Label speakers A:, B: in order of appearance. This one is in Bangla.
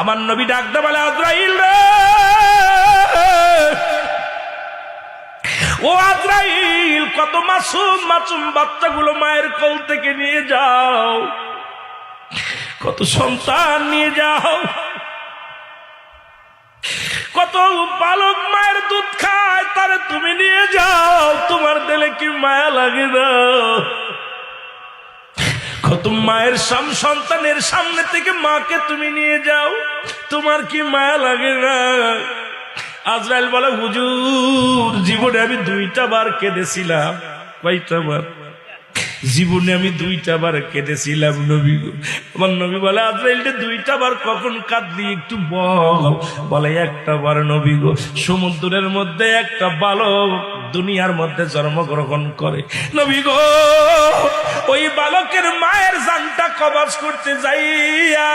A: আমার নবী ডাকতে বলে, আজরাইল রে, ও আজরাইল, কত মাসুম মাসুম বাচ্চাগুলো মায়ের কোল থেকে নিয়ে যাও, কত সন্তান নিয়ে যাও, কত বালক মায়ের দুধ খায়, তারে তুমি নিয়ে যাও, তোমার দিলে কি মায়া লাগে না? কত মায়ের সন্তানের সামনে থেকে মাকে তুমি নিয়ে যাও, তোমার কি মায়া লাগে না? আজরাইল বলে, হুজুর, জীবনে আমি 2টা বার কেঁদেছিলাম। কয়টা বার? জীবনে আমি 2টা বার কেঁদেছিলাম নবী গো। আমার নবী বলে, আজরাইল, 2টা বার কখন কাঁদলি একটু বল। বলে, একটা বার নবী গো, সমুদ্রের মধ্যে একটা বালক দুনিয়ার মধ্যে জন্মগ্রহণ করে নবী গো, ওই বালকের মায়ের জানটা কবজ করতে যাইয়া